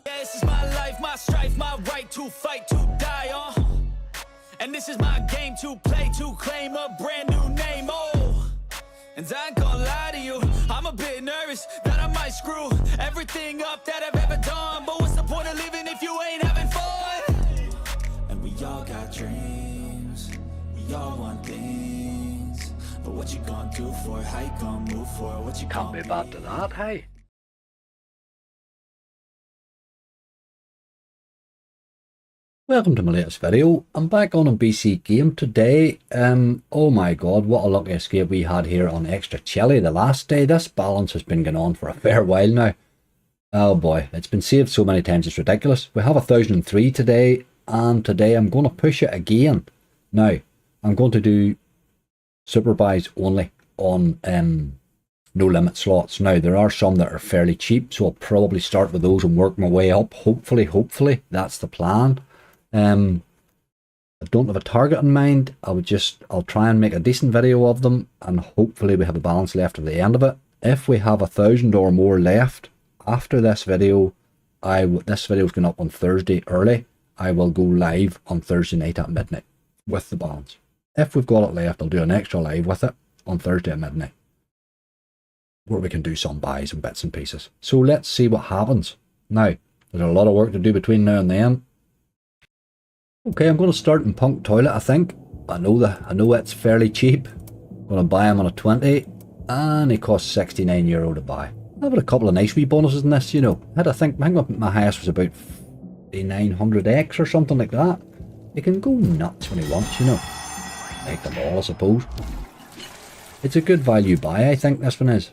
Yeah, this is my life, my strife, my right to fight, to die on. And this is my game to play, to claim a brand new name, oh. And I ain't gonna lie to you, I'm a bit nervous that I might screw everything up that I've ever done. But what's the point of living if you ain't having fun? And we all got dreams, we all want things. But what you gonna do for it, how you gonna move for it, what you Can't gonna be bad to that, hey? Welcome to my latest video. I'm back on a BC game today. Oh my god, what a lucky escape we had here on Extra Chili the last day. This balance has been going on for a fair while now. Oh boy, it's been saved so many times it's ridiculous. We have 1003 today, and today I'm going to push it again. Now, I'm going to do supervise only on no limit slots. Now, there are some that are fairly cheap, so I'll probably start with those and work my way up. Hopefully, that's the plan. I don't have a target in mind. I'll try and make a decent video of them, and hopefully we have a balance left at the end of it. If we have 1,000 or more left after this video, this video is going up on Thursday early. I will go live on Thursday night at midnight with the balance. If we've got it left, I'll do an extra live with it on Thursday at midnight, where we can do some buys and bits and pieces. So let's see what happens. Now, there's a lot of work to do between now and then. Okay, I'm going to start in Punk Toilet, I think. I know it's fairly cheap. I'm going to buy him on a 20, and he costs €69 to buy. I've had a couple of nice wee bonuses in this, you know. I think my highest was about 900x or something like that. He can go nuts when he wants, you know. Like them all, I suppose. It's a good value buy, I think this one is.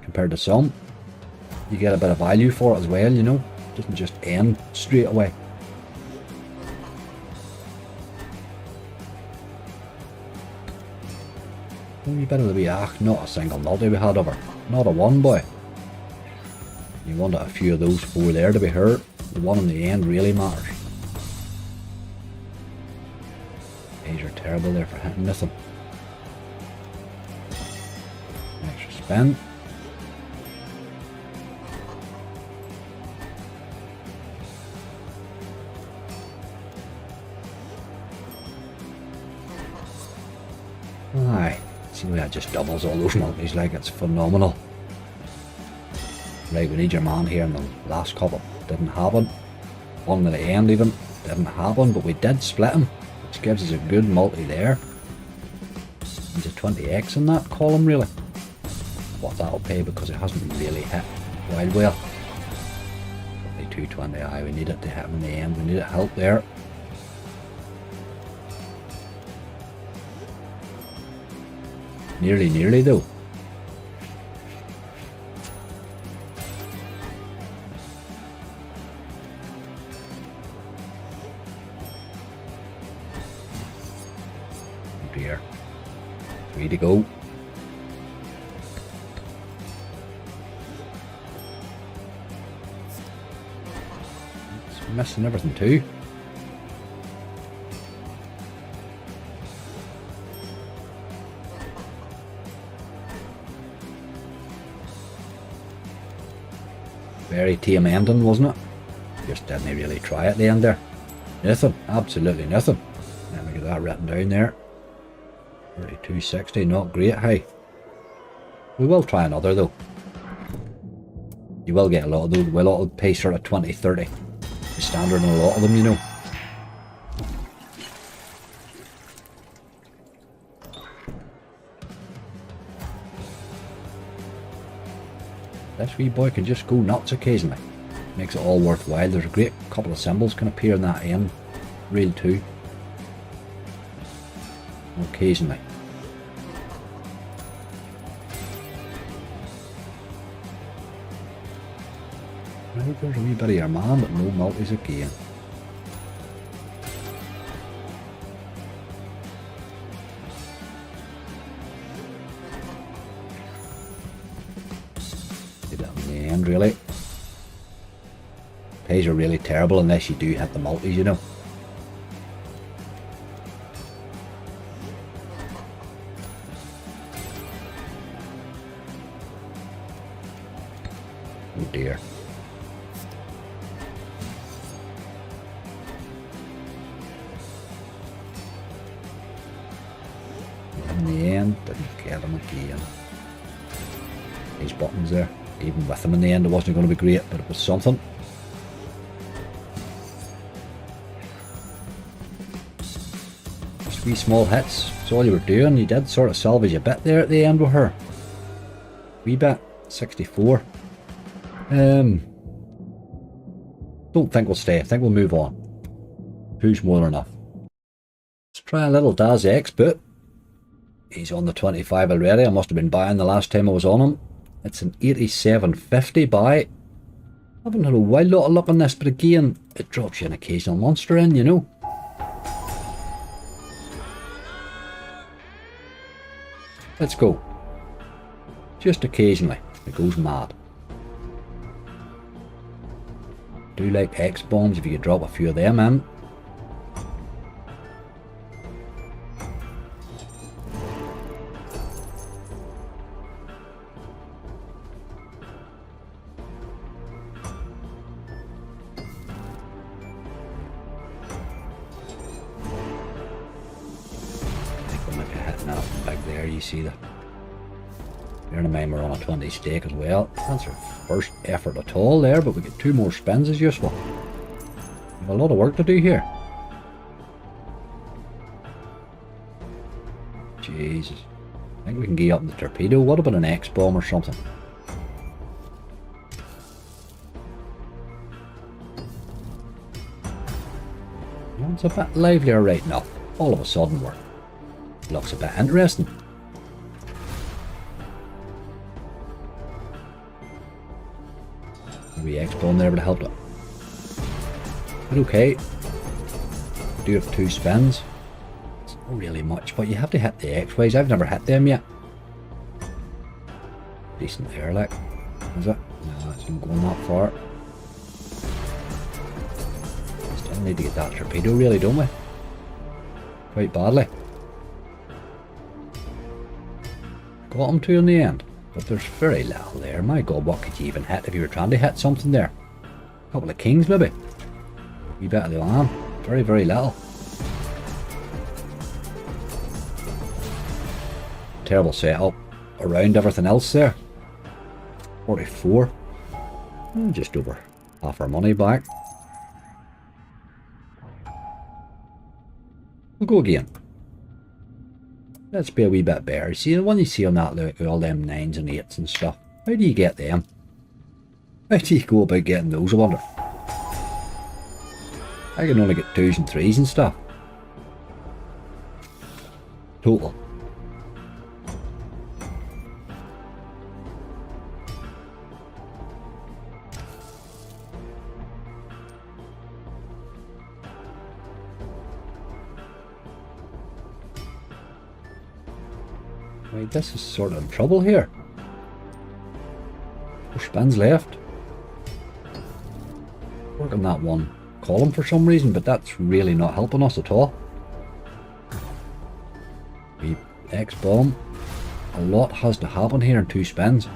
Compared to some. You get a bit of value for it as well, you know. It doesn't just end straight away. A wee bit of the wee not a single multi we had over. Not a one, boy. You wanted a few of those four there to be hurt. The one in the end really matters. These are terrible there for hitting nothing. Extra spin. Aye. See the way that just doubles all those multis, like it's phenomenal. Right, we need your man here in the last couple. Didn't happen. One at the end even. Didn't happen, but we did split him, which gives us a good multi there. He's a 20x in that column, really. What that'll pay because it hasn't really hit wild well. 220, aye, we need it to hit him in the end. We need it help there. Nearly though. Oh dear. 3 to go. It's missing everything too. Very tame ending, wasn't it? Just didn't really try at the end there. Nothing, absolutely nothing. Let me get that written down there. 3260, not great, hey. We will try another though. You will get a lot of those. Well, it'll pay sort of 20, 30. The standard in a lot of them, you know. This wee boy can just go nuts occasionally. Makes it all worthwhile. There's a great couple of symbols can appear in that end reel too. Occasionally. Right, there's a wee bit of your man, but no multis again. Really, pays are really terrible unless you do hit the multis, you know. Oh dear. end. Didn't get him again. These buttons there, even with them in the end, it wasn't going to be great, but it was something. Just 3 small hits, that's all you were doing. You did sort of salvage a bit there at the end with her. Wee bit, 64. Don't think we'll stay, I think we'll move on. 2's more than enough. Let's try a little Daz xBoot. He's on the 25 already. I must have been buying the last time I was on him. It's an 87.50 buy. Haven't had a wild lot of luck on this, but again, it drops you an occasional monster in, you know. Let's go. Just occasionally, it goes mad. Do like X bombs if you could drop a few of them in. You see that. Bearing in mind we're on a 20 stake as well. That's our first effort at all there, but we get 2 more spins is useful. We have a lot of work to do here. Jesus. I think we can gear up the torpedo. What about an X-bomb or something? Well, it's a bit livelier right now. All of a sudden looks a bit interesting. Maybe X-bomb there would have helped it. But okay. We do have 2 spins. It's not really much, but you have to hit the X-Ways. I've never hit them yet. Decent there, like. Is it? No, it's not going that far. Still need to get that torpedo, really, don't we? Quite badly. Got him 2 in the end. But there's very little there. My god, what could you even hit if you were trying to hit something there? A couple of kings maybe. Wee bit of the lamb. Very, very little. Terrible setup around everything else there. 44. Just over half our money back. We'll go again. Let's be a wee bit better. See, the one you see on that look, all them 9s and 8s and stuff. How do you get them? How do you go about getting those, I wonder? I can only get 2s and 3s and stuff. Total. Right, this is sort of in trouble here. 4 spins left. Working that one column for some reason, but that's really not helping us at all. The X-bomb. A lot has to happen here in 2 spins.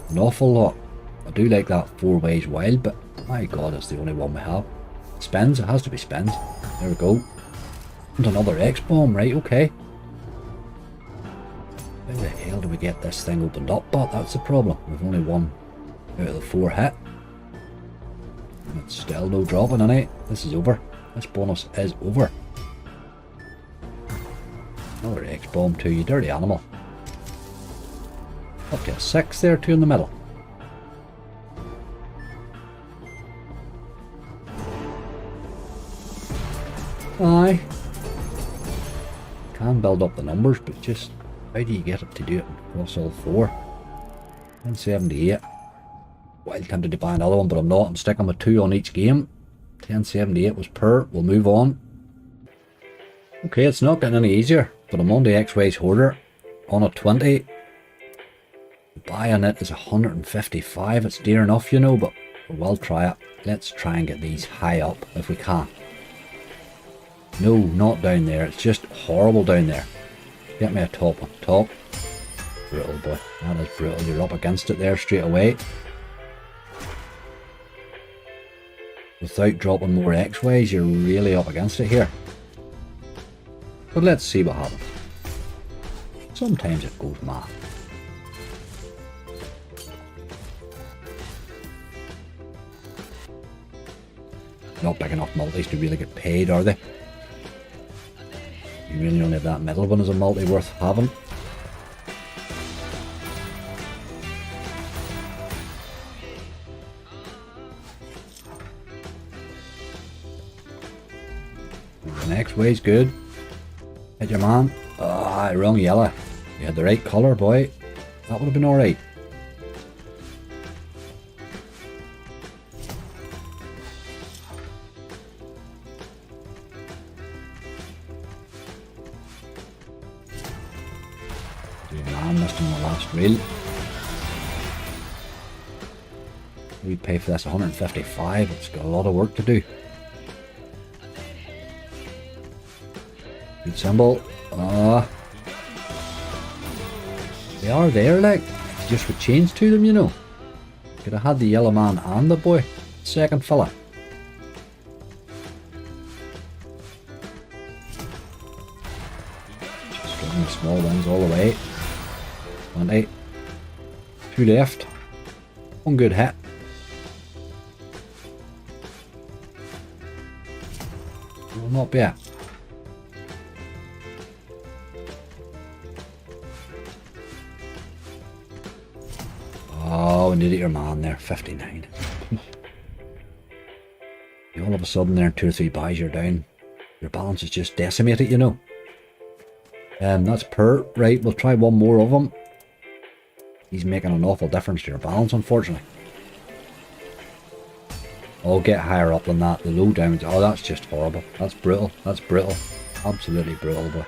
An awful lot. I do like that 4 ways wild, but my god, it's the only one we have. Spins, it has to be spins. There we go. And another X-bomb, right, okay. How the hell do we get this thing opened up? But that's the problem. We've only 1 out of the 4 hit. And it's still no dropping in it. This is over. This bonus is over. Another X-bomb too, you dirty animal. Up to a 6 there, 2 in the middle. Aye. Can build up the numbers, but just how do you get it to do it across all 4? 1078. Wild tempted to buy another one, but I'm not. I'm sticking with 2 on each game. 1078 was per. We'll move on. Okay, it's not getting any easier, but I'm on the XWays Hoarder on a 20. Buying it is 155. It's dear enough, you know, but we'll try it. Let's try and get these high up if we can. No, not down there. It's just horrible down there. Get me a top one. Top. Brutal, boy. That is brutal. You're up against it there straight away. Without dropping more X-Ways, you're really up against it here. But let's see what happens. Sometimes it goes mad. Not big enough multis to really get paid, are they? You really only have that middle one as a multi worth having. The next way's good. Hit your man. Ah, wrong yellow. You had the right colour, boy. That would have been alright. Man, missed him on the last reel. We pay for this 155. It's got a lot of work to do. Good symbol. Ah. They are there, like. It's just would change to them, you know. Could have had the yellow man and the boy. Second fella. Just getting the small ones all the way. 20. 2 left. 1 good hit. Well, not bad. Oh, we need your man there. 59. All of a sudden there, 2 or 3 buys, you're down. Your balance is just decimated, you know. That's per. Right, we'll try one more of them. He's making an awful difference to your balance, unfortunately. Oh, get higher up than that. The low damage. Oh, that's just horrible. That's brutal. That's brutal. Absolutely brutal, boy.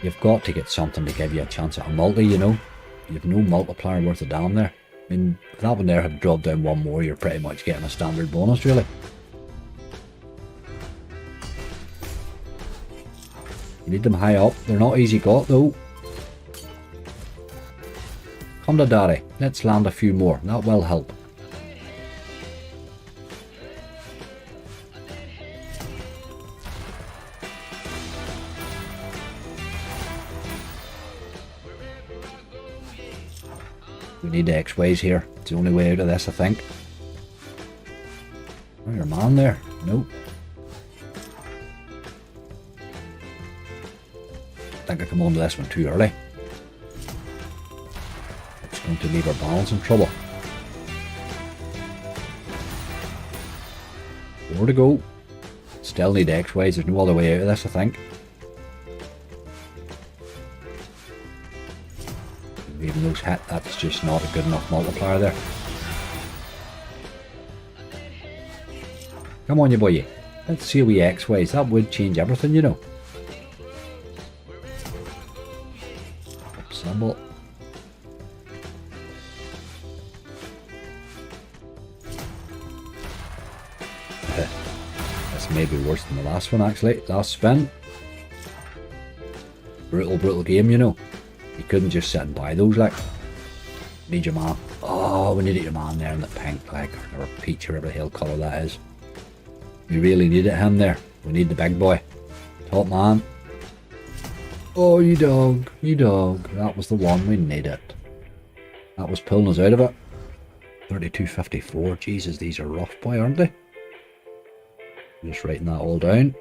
You've got to get something to give you a chance at a multi, you know. You've no multiplier worth a damn there. I mean, if that one there had dropped down one more, you're pretty much getting a standard bonus, really. You need them high up. They're not easy got, though. Come to daddy. Let's land a few more. That will help. We need the XWays here. It's the only way out of this, I think. Oh, your man there. Nope. I think I come onto this one too early. It's going to leave our balance in trouble. 4 to go. Still need XWays. There's no other way out of this, I think. Even those hit, that's just not a good enough multiplier there. Come on, you boy. Let's see a wee XWays. That would change everything, you know. Up symbol. This may be worse than the last one, actually. Last spin. Brutal game, you know. You couldn't just sit and buy those, like. Need your man. Oh, we needed your man there in the pink, like, or peach, or whatever the hell colour that is. We really needed him there. We need the big boy. Top man. Oh, you dog. You dog. That was the one we needed. That was pulling us out of it. 32.54. Jesus, these are rough, boy, aren't they? Just writing that all down.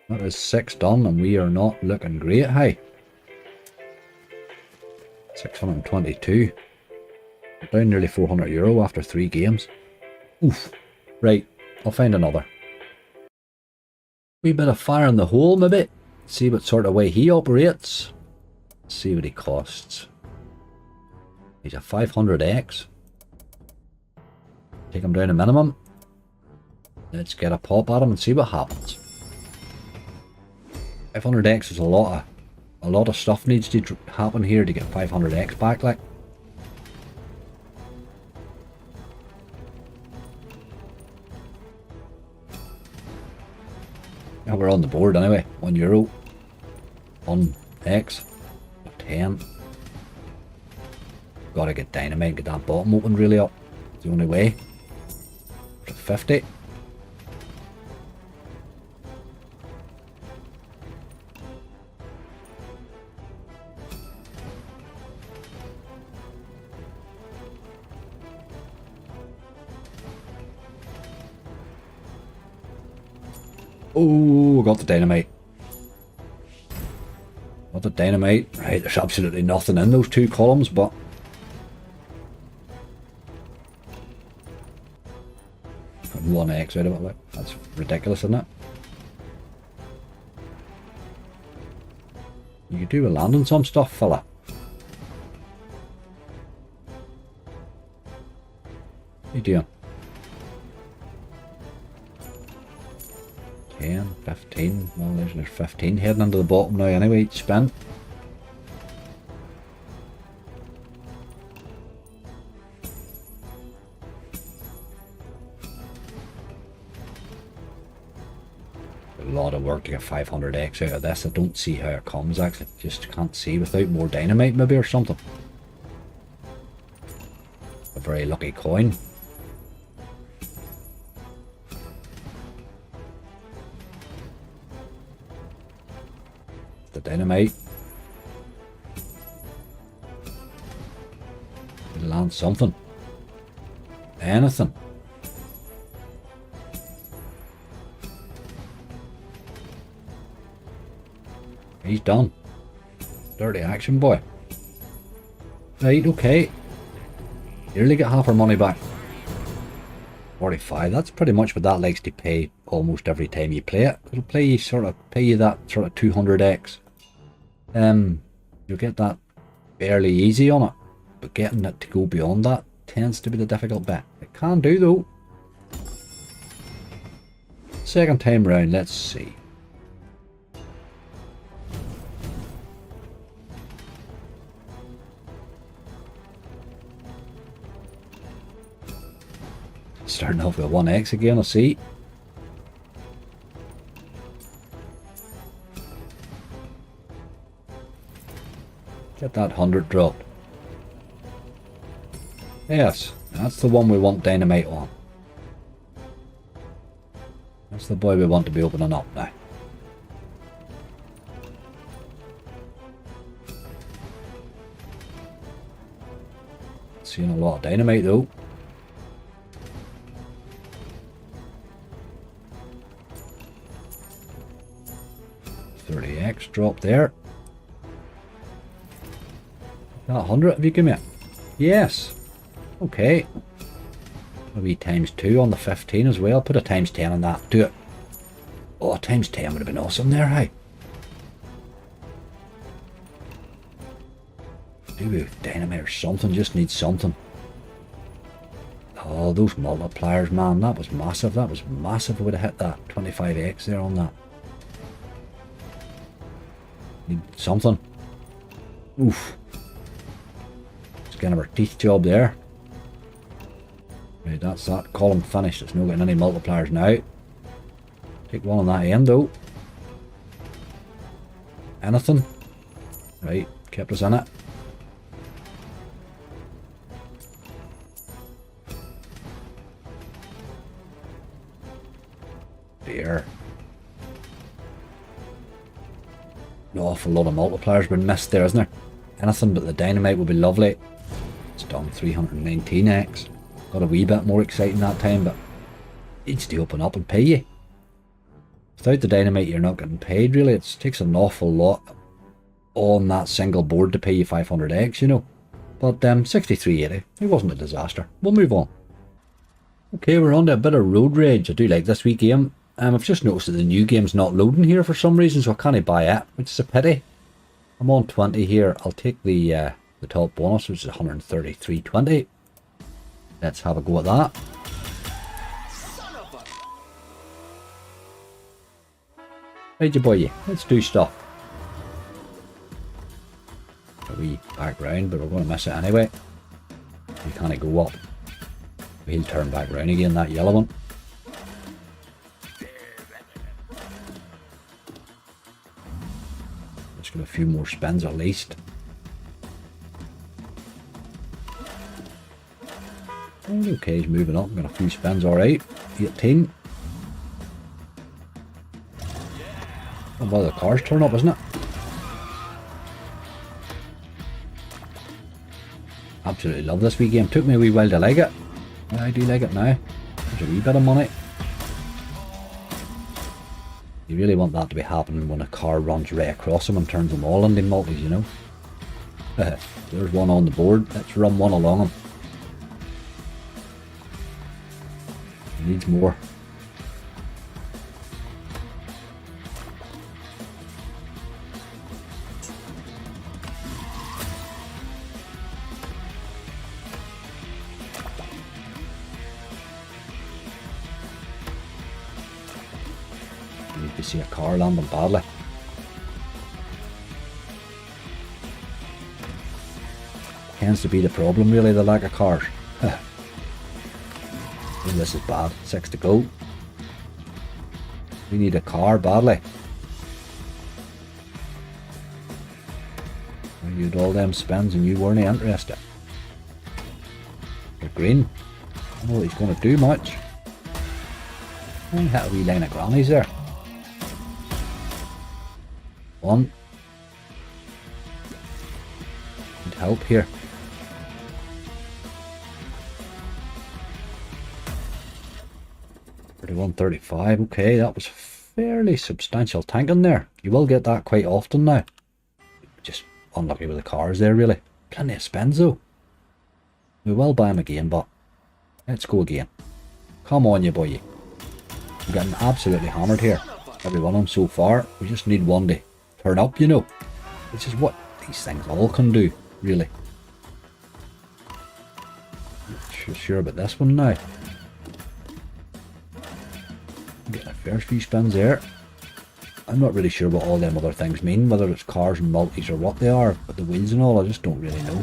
That is 6 done, and we are not looking great, hey. 622. We're down nearly €400 after 3 games. Oof. Right, I'll find another. Wee bit of fire in the hole, maybe. See what sort of way he operates. See what he costs. He's a 500X. Take him down a minimum. Let's get a pop at him and see what happens. 500X is a lot of stuff needs to happen here to get 500X back, like. Now we're on the board anyway. €1. 1X. 10. Gotta get dynamite, get that bottom open really up. It's the only way. 50. Oh, got the dynamite. Got the dynamite. Right, there's absolutely nothing in those two columns, but... Got 1x out of it, like. That's ridiculous, isn't it? You could do with landing some stuff, fella. What are you doing? 10, 15. Well, there's 15 heading into the bottom now anyway, each spin. A lot of work to get 500x out of this. I don't see how it comes, actually. Just can't see without more dynamite maybe or something. A very lucky coin. The dynamite. It'll land something. Anything. He's done. Dirty action, boy. Right, okay. Nearly get half our money back. 45. That's pretty much what that likes to pay almost every time you play it. It'll pay you that sort of 200x. You'll get that fairly easy on it, but getting it to go beyond that tends to be the difficult bit. It can do though. Second time round, let's see. Starting off with 1x again, I see. Get that 100 dropped. Yes, that's the one we want dynamite on. That's the boy we want to be opening up now. Seeing a lot of dynamite though. 30x drop there. Got 100, have you given me it? Yes. Okay. Maybe times 2 on the 15 as well. Put a times 10 on that. Do it. Oh, times 10 would have been awesome there, hey? Do with dynamite or something, just need something. Oh, those multipliers, man, that was massive. That was massive. I would have hit that 25x there on that. Need something. Oof. It's kind of our teeth job there. Right, that's that column finished. It's not getting any multipliers now. Take one on that end though. Anything? Right, kept us in it. Dear. An awful lot of multipliers been missed there, isn't there? Anything but the dynamite would be lovely. It's done 319x. Got a wee bit more exciting that time, but needs to open up and pay you. Without the dynamite, you're not getting paid, really. It takes an awful lot on that single board to pay you 500x, you know. But 6380, it wasn't a disaster. We'll move on. Okay, we're on to a bit of road rage. I do like this wee game. I've just noticed that the new game's not loading here for some reason, so I can't buy it, which is a pity. I'm on 20 here. I'll take the top bonus, which is 133.20. Let's have a go at that. Right, you boy, let's do stuff. A wee back round, but we're going to miss it anyway. You can't go up. We'll turn back round again, that yellow one. Just got a few more spins at least. Okay, he's moving up. Got a few spins, alright. 18. Oh, well, the cars turn up, isn't it? Absolutely love this wee game. Took me a wee while to like it. I do like it now. There's a wee bit of money. You really want that to be happening when a car runs right across them and turns them all into multis, you know. There's one on the board. Let's run one along him. He needs more. You need to see a car landing badly. Tends to be the problem, really, the lack of cars. Oh, this is bad. 6 to go. We need a car badly. You had all them spins and you weren't interested. You're green. I don't know what he's going to do much. I hit a wee line of grannies there. One. Need help here. 31.35. Okay, that was fairly substantial tanking there. You will get that quite often now. Just unlucky with the cars there, really. Plenty of spins though. We will buy them again, but let's go again. Come on, you boy. I'm getting absolutely hammered here. Every one of them so far. We just need one to turn up, you know. Which is what these things all can do, really. Not sure about this one now. Getting a fair few spins there. I'm not really sure what all them other things mean, whether it's cars and multis or what they are, but the wheels and all, I just don't really know.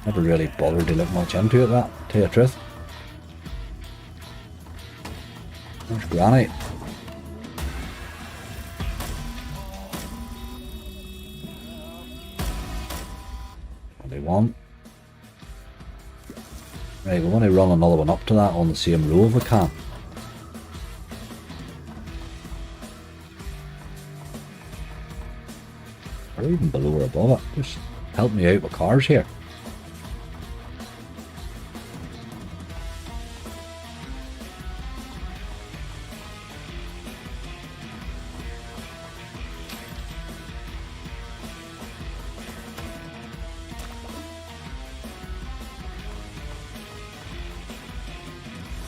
Never really bothered to look much into it, that, to tell you the truth. There's Granny. Only one. Right, we want to run another one up to that on the same row if we can. Or even below or above it. Just help me out with cars here.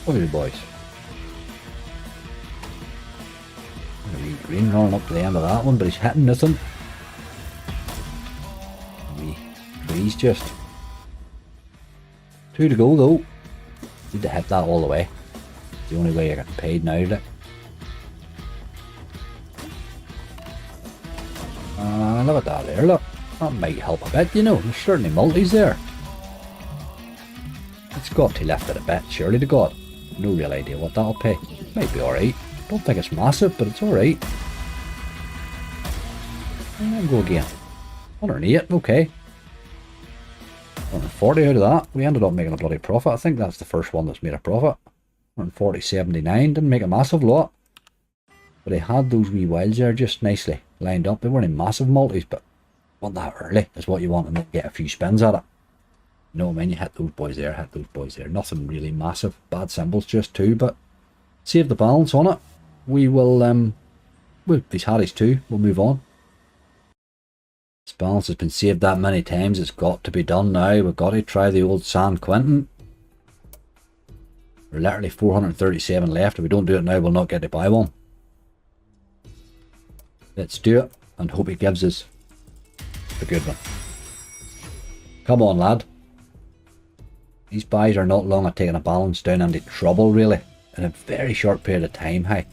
Look at you boys. A wee green running up to the end of that one, but he's hitting nothing. He's just 2 to go though. Need to hit that all the way. It's the only way you're getting paid now, look. Look at that there, look. That might help a bit, you know. There's certainly multis there. It's got to lift it a bit, surely to God. No real idea what that'll pay. Might be alright. Don't think it's massive, but it's alright. And then go again. 108, okay. 140 out of that. We ended up making a bloody profit. I think that's the first one that's made a profit. 140.79. Didn't make a massive lot. But I had those wee wilds there just nicely lined up. They weren't in massive multis, but want that early is what you want, and then get a few spins at it. You know what I mean? You hit those boys there, hit those boys there. Nothing really massive. Bad symbols just two, but save the balance on it. We will, well, these Harrys too. We'll move on. This balance has been saved that many times. It's got to be done now. We've got to try the old San Quentin. We're literally 437 left. If we don't do it now, we'll not get to buy one. Let's do it and hope he gives us a good one. Come on, lad. These buys are not long at taking a balance down into trouble, really, in a very short period of time, hey.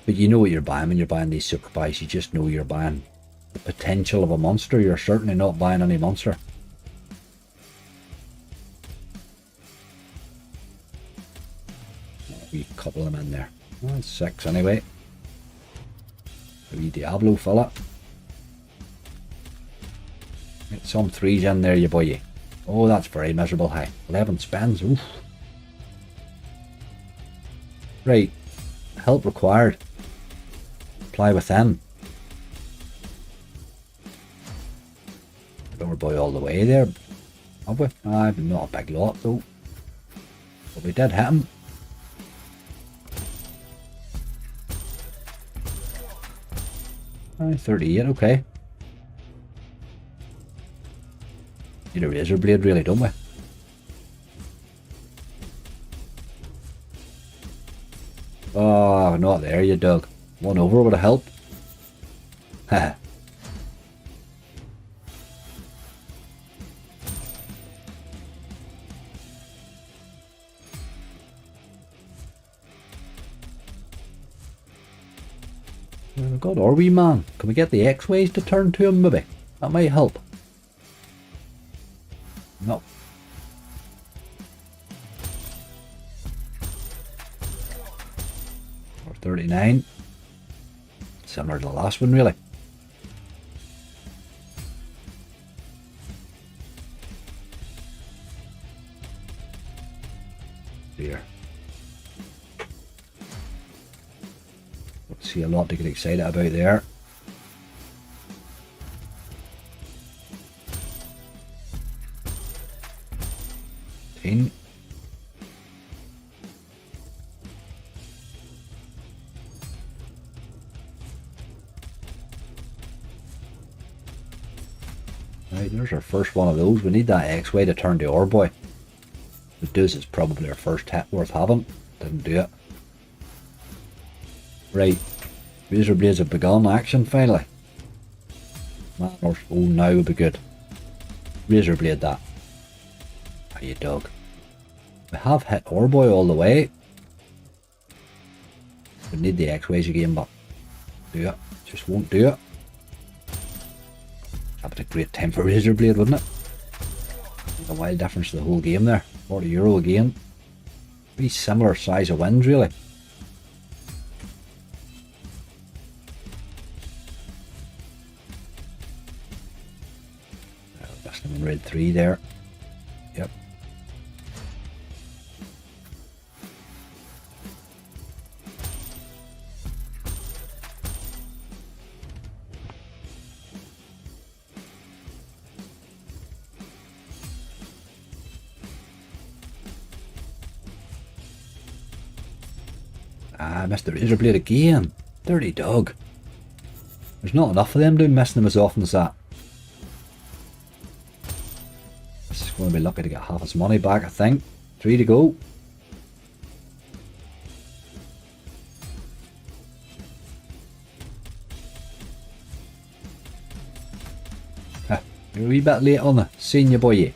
But you know what you're buying when you're buying these super buys. You just know you're buying the potential of a monster. You're certainly not buying any monster. A couple of them in there. Well, 6 anyway. A wee Diablo fella. Get some 3s in there, you boy. Oh, that's very miserable, hey. 11 spins, oof. Right. Help required. Apply within. Lower boy all the way there. Have we? Not a big lot though. But we did hit him. 38, okay. Need a razor blade really, don't we? Oh, not there you dug. One over would have helped. Haha. Oh God, are we, man? Can we get the XWays to turn to him, maybe? That might help. No. Or 39. Similar to the last one, really. Dear. Don't see a lot to get excited about there. Right, there's our first one of those. We need that X-Way to turn to our boy. The deuce is probably our first hit worth having. Didn't do it. Right. Razor blades have begun action finally. Man, oh, now would be good. Razor blade that. How you dog. We have hit our boy all the way. We need the X-Ways again, but do it. Just won't do it. That would be a great time for razor blade, wouldn't it? A wild difference to the whole game there. €40 again. Pretty similar size of wins, really. Listening in red 3 there. Yep. Ah, I missed the razor blade again. Dirty dog. There's not enough of them doing missing them as often as that. This is going to be lucky to get half his money back, I think. 3 to go. You're a wee bit late on the senior boy.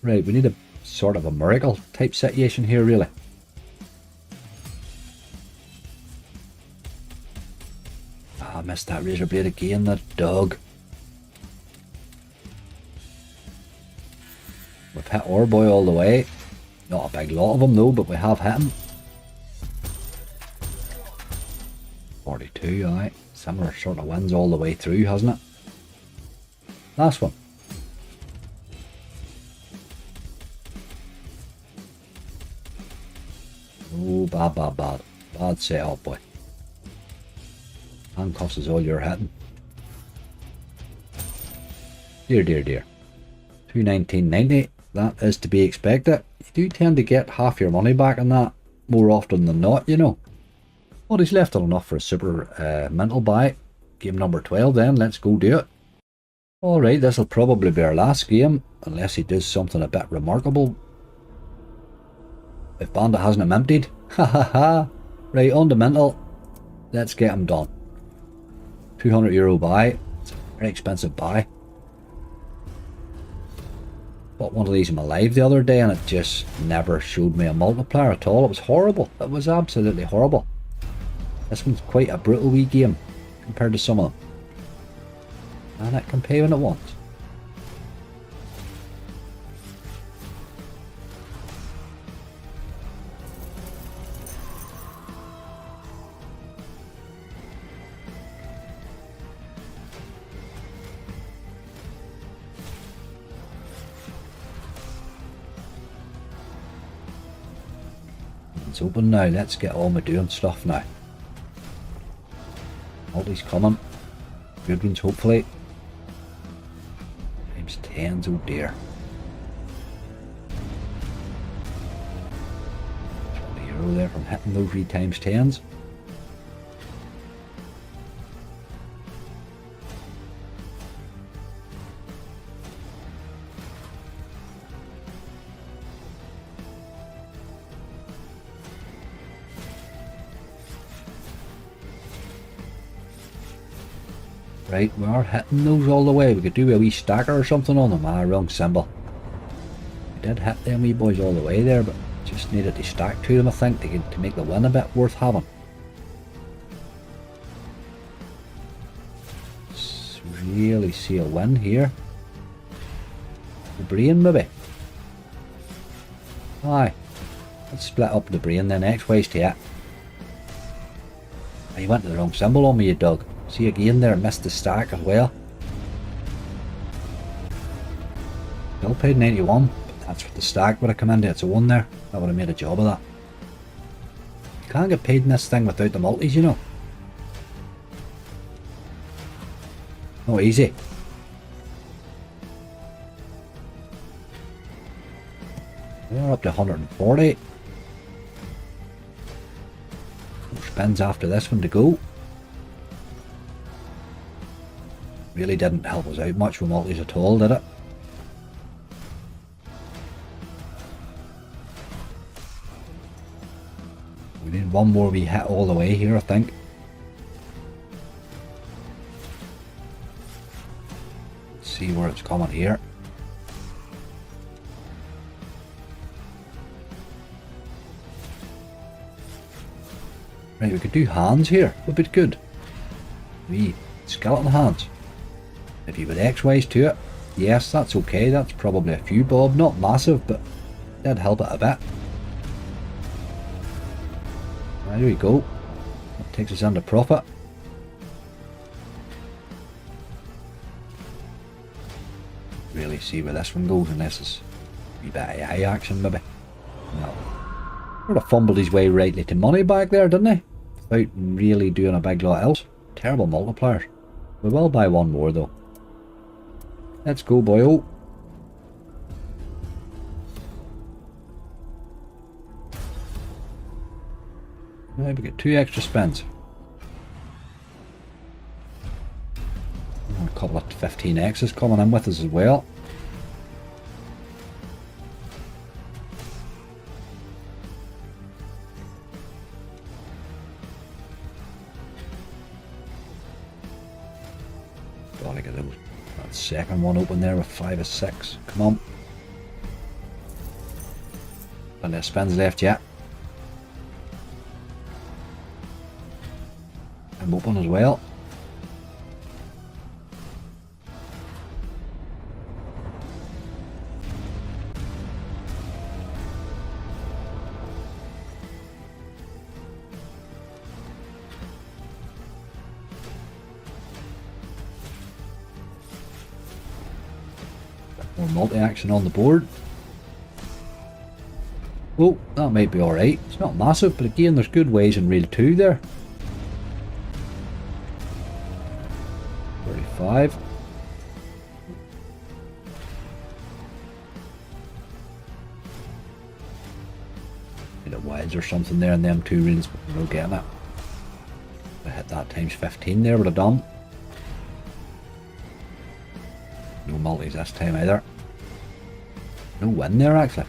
Right, we need a sort of a miracle type situation here, really. Ah, I missed that razor blade again, that dog. We've hit our boy all the way. Not a big lot of them though, but we have hit him. 42, aye. Similar sort of wins all the way through, hasn't it? Last one. Oh, bad. Bad setup, boy. Handcuffs is all you're hitting. Dear. 219.90. That is to be expected. You do tend to get half your money back on that more often than not, you know. Well, he's left it enough for a super mental buy. Game number 12 then. Let's go do it. Alright, this will probably be our last game, unless he does something a bit remarkable. If Bandit hasn't him emptied. Ha ha ha. Right, on the mental. Let's get him done. €200 buy. It's a very expensive buy. Bought one of these in my live the other day and it just never showed me a multiplier at all. It was horrible. It was absolutely horrible. This one's quite a brutal wee game compared to some of them. And it can pay when it wants. It's open now. Let's get on with doing stuff now. Multi's coming. Good ones hopefully. Times 10s, oh dear. Go there from hitting those 3 times 10s. Right, we are hitting those all the way. We could do a wee stacker or something on them. Ah, wrong symbol. We did hit them wee boys all the way there, but just needed to stack to them, I think, to make the win a bit worth having. Let's really see a win here. The brain, maybe. Aye. Let's split up the brain then. XWays to it. You went to the wrong symbol on me, you dog. See again there, missed the stack as well. Still paid 91, but that's what the stack would have come into its own there. That would have made a job of that. You can't get paid in this thing without the multis, you know. Not easy. We're up to 140. Spins after this one to go. Really didn't help us out much with multis at all, did it? We need one more wee hit all the way here, I think. Let's see where it's coming here. Right, we could do hands here. Would be good. Wee skeleton hands. If you would XWays to it, yes, that's okay. That's probably a few bob, not massive, but did help it a bit. There we go. That takes us into profit. Really see where this one goes, unless it's a wee bit of AI action, maybe. No. Sort of fumbled his way rightly to money back there, didn't he? Without really doing a big lot else. Terrible multipliers. We will buy one more though. Let's go, boyo. Now we get 2 extra spins. And a couple of 15x's coming in with us as well. Gotta get those. That second one open there with 5 or 6. Come on. Plenty of spins left yet. I'm open as well. More multi-action on the board. Oh, that might be alright. It's not massive, but again, there's good ways in reel 2 there. 35. Need a wides or something there in them 2 reels, but we're not getting it. I hit that times 15 there, would have done. No multis this time either. No win there actually.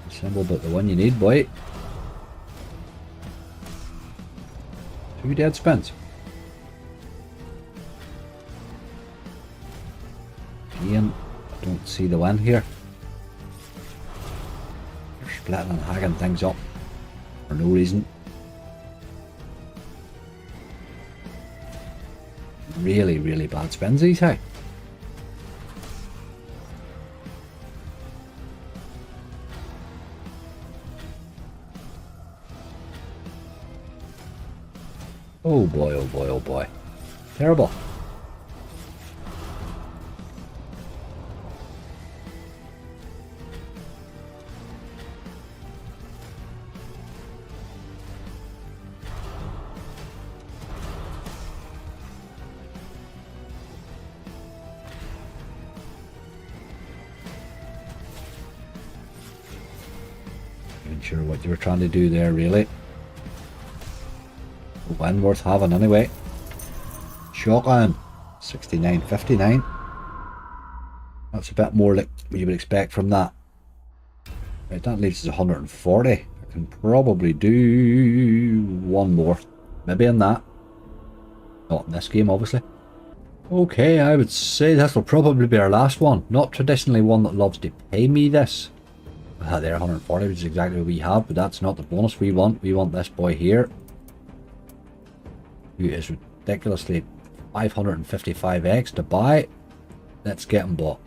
Symbol but the one you need, boy. 2 dead spins. Again, I don't see the win here. You're splitting and hacking things up for no reason. Really, really bad spins these, hey? Oh boy, oh boy, oh boy. Terrible. sure what you were trying to do there, really. A win worth having anyway. Shotgun, 69.59. That's a bit more like what you would expect from that. Right, that leaves us 140. I can probably do one more. Maybe in that. Not in this game, obviously. Okay, I would say this will probably be our last one. Not traditionally one that loves to pay me this. There, 140, which is exactly what we have, but that's not the bonus we want. We want this boy here, who is ridiculously 555x to buy. Let's get him bought.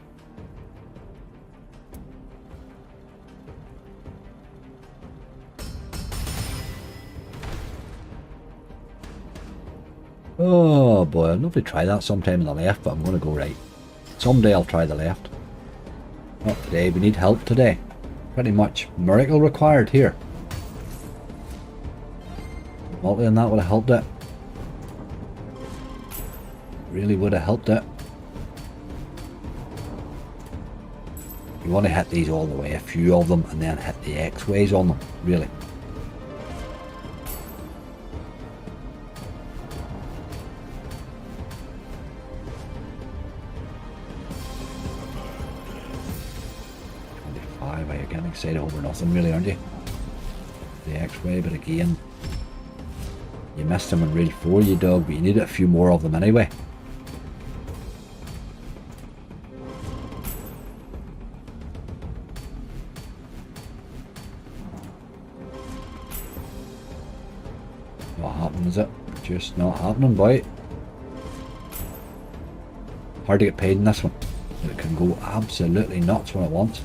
Oh boy, I'd love to try that sometime on the left, but I'm going to go right. Someday I'll try the left. Not today, we need help today. Pretty much miracle required here. Multi on that would have helped it. Really would have helped it. You want to hit these all the way, a few of them, and then hit the XWays on them, really. You're getting excited over nothing really, aren't you? The XWay, but again, you missed them in reel 4, you dog, but you needed a few more of them anyway. Not happening, is it? Just not happening, boy. Hard to get paid in this one. It can go absolutely nuts when it wants.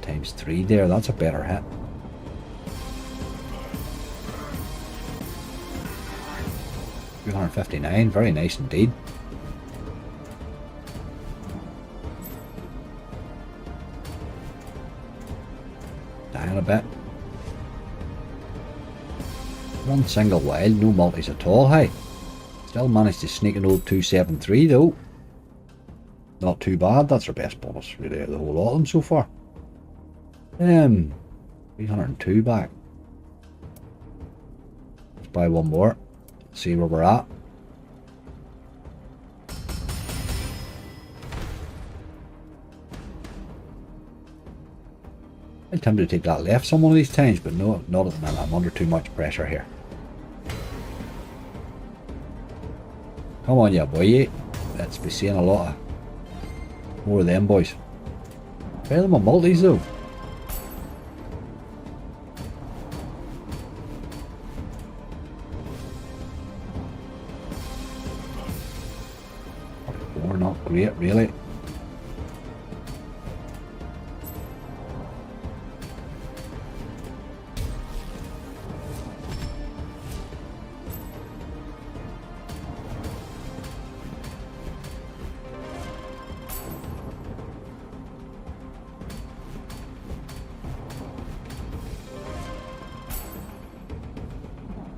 Times 3 there, that's a better hit. $259, very nice indeed. Down a bit. One single wild, no multis at all, hey. Still managed to sneak an old 273 though. Not too bad, that's our best bonus really out of the whole lot of them so far. 302 back. Let's buy one more. See where we're at. I'm tempted to take that left some one of these times, but no, not at the minute. I'm under too much pressure here. Come on, yeah, boy. Let's be seeing a lot of more of them boys. Try them on multis though. Not great, really.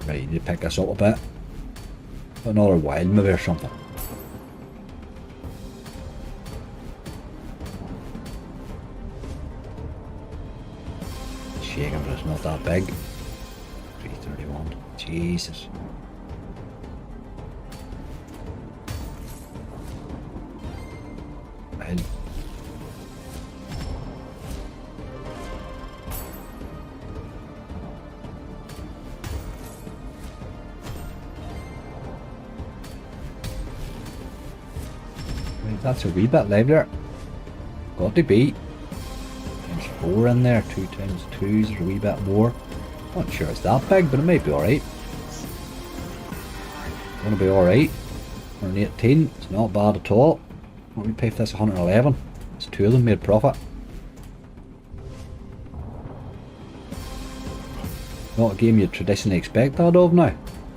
Right, you need to pick this up a bit. Another wild maybe or something. Shaking, but it's not that big. 331. Jesus. Well. Right, that's a wee bit livelier. Got to be. 4 in there, 2 times 2s are a wee bit more. Not sure it's that big, but it might be alright. Gonna be alright. 118, it's not bad at all. What we pay for this? 111. It's 2 of them made profit. Not a game you'd traditionally expect that of now.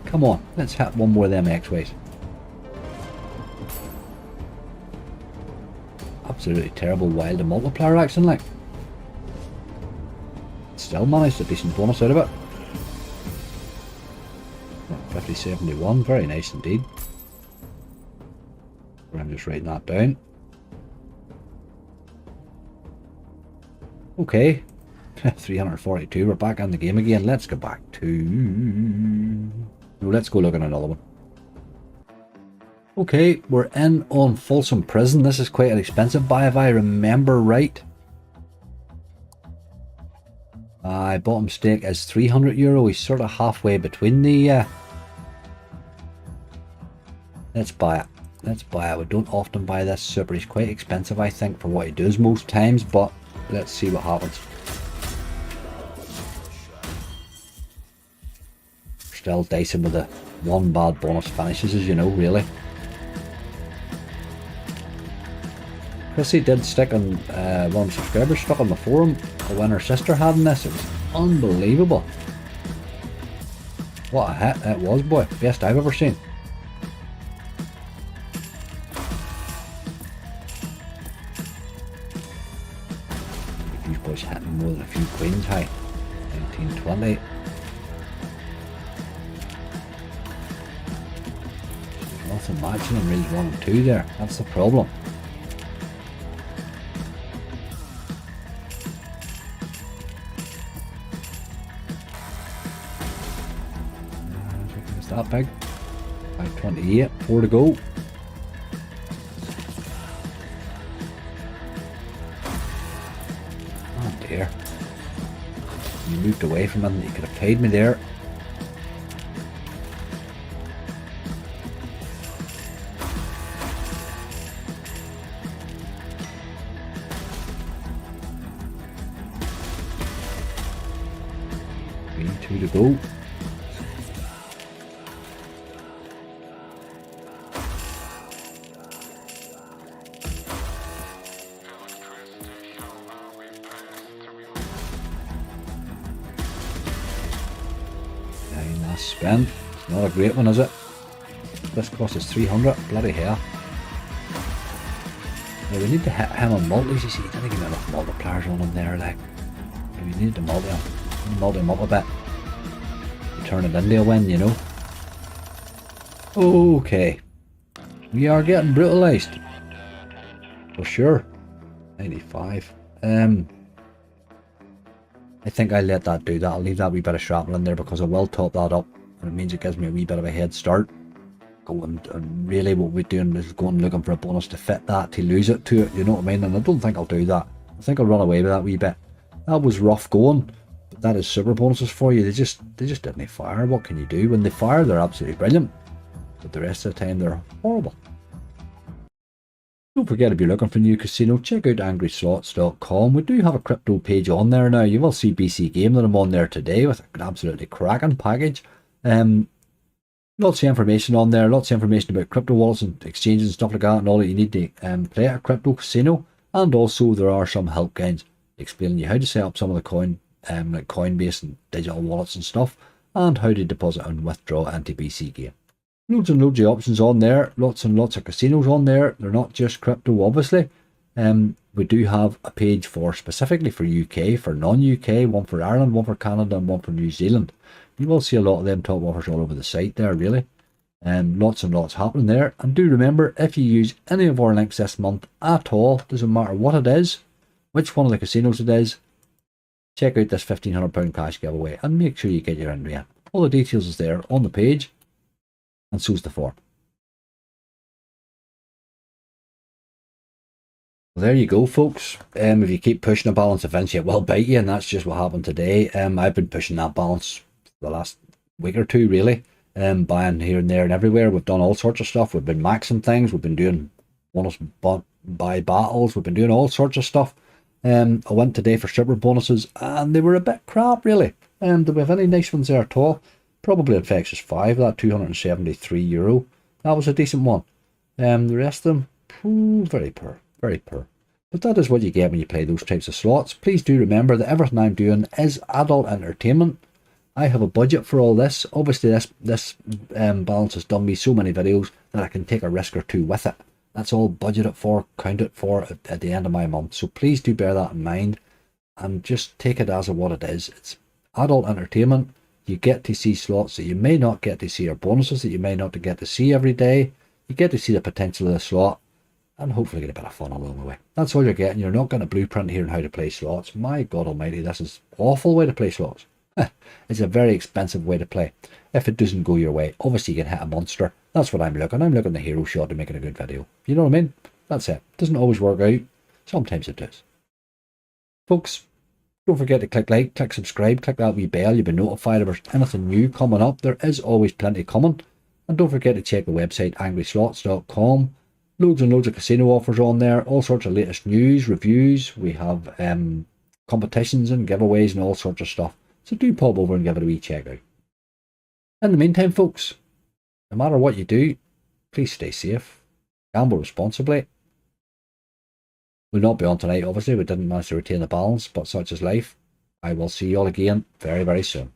Come on, let's hit one more of them XWays. Absolutely terrible wild and multiplier action like. Still managed a decent bonus out of it. 5071, very nice indeed. I'm just writing that down. Okay, 342. We're back on the game again. Let's go back to... No, let's go look at another one. Okay, we're in on Folsom Prison. This is quite an expensive buy if I remember right. Bottom stake is €300. He's sort of halfway between the... Let's buy it. Let's buy it. We don't often buy this super. He's quite expensive, I think, for what he does most times, but let's see what happens. Still dicing with the one bad bonus finishes, as you know, really. Chrissy did stick on, one of the subscribers stuck on the forum when her sister had in this. It was unbelievable. What a hit it was, boy. Best I've ever seen. These boys hitting more than a few queens high. 1920. Nothing matching in reels 1 and 2 there. That's the problem. Is that big? 528, 4 to go. Oh dear. You moved away from him. You could have paid me there. Two to go. Last spend. It's not a great one, is it? This cost us 300. Bloody hell. Yeah, we need to hit him on multis. You see, he didn't give me enough multipliers on him there. Like, we need to multi him up a bit. Turn it into a win, you know. Okay. We are getting brutalized. For sure. 95. I think I'll let that do that. I'll leave that wee bit of shrapnel in there because I will top that up. And it means it gives me a wee bit of a head start. And really what we're doing is going looking for a bonus to fit that, to lose it to it, you know what I mean? And I don't think I'll do that. I think I'll run away with that wee bit. That was rough going. That is super bonuses for you. They just didn't fire. What can you do? When they fire, they're absolutely brilliant, but the rest of the time they're horrible. Don't forget, if you're looking for a new casino, check out angryslots.com. We do have a crypto page on there now. You will see BC Game that I'm on there today with an absolutely cracking package. Lots of information on there. Lots of information about crypto wallets and exchanges and stuff like that, and all that you need to play at a crypto casino. And also there are some help guides explaining you how to set up some of the like Coinbase and digital wallets and stuff, and how to deposit and withdraw anti-BC Game. Loads and loads of options on there, lots and lots of casinos on there. They're not just crypto, obviously. We do have a page for specifically for UK, for non-UK, one for Ireland, one for Canada, and one for New Zealand. You will see a lot of them top offers all over the site there, really. Lots and lots happening there. And do remember, if you use any of our links this month at all, doesn't matter what it is, which one of the casinos it is, check out this £1,500 cash giveaway and make sure you get your entry in. All the details is there on the page, and so's the form. Well, there you go, folks. If you keep pushing a balance, eventually it will bite you, and that's just what happened today. I've been pushing that balance for the last week or two, really. Buying here and there and everywhere. We've done all sorts of stuff. We've been maxing things. We've been doing bonus buy battles. We've been doing all sorts of stuff. I went today for super bonuses and they were a bit crap, really. Do we have any nice ones there at all? Probably Infectious 5, that €273. That was a decent one. The rest of them, very poor, very poor. But that is what you get when you play those types of slots. Please do remember that everything I'm doing is adult entertainment. I have a budget for all this. Obviously this balance has done me so many videos that I can take a risk or two with it. That's all budgeted for, counted for at the end of my month. So please do bear that in mind and just take it as what it is. It's adult entertainment. You get to see slots that you may not get to see, or bonuses that you may not get to see every day. You get to see the potential of the slot, and hopefully get a bit of fun along the way. That's all you're getting. You're not getting a blueprint here on how to play slots. My God almighty, this is an awful way to play slots. It's a very expensive way to play. If it doesn't go your way, obviously you can hit a monster. That's what I'm looking. I'm looking the hero shot to making a good video. You know what I mean? That's it. Doesn't always work out. Sometimes it does. Folks, don't forget to click like, click subscribe, click that wee bell. You'll be notified if there's anything new coming up. There is always plenty coming. And don't forget to check the website angryslots.com. Loads and loads of casino offers on there. All sorts of latest news, reviews. We have competitions and giveaways and all sorts of stuff. So do pop over and give it a wee check out. In the meantime, folks, no matter what you do, please stay safe. Gamble responsibly. We'll not be on tonight, obviously. We didn't manage to retain the balance, but such is life. I will see you all again very, very soon.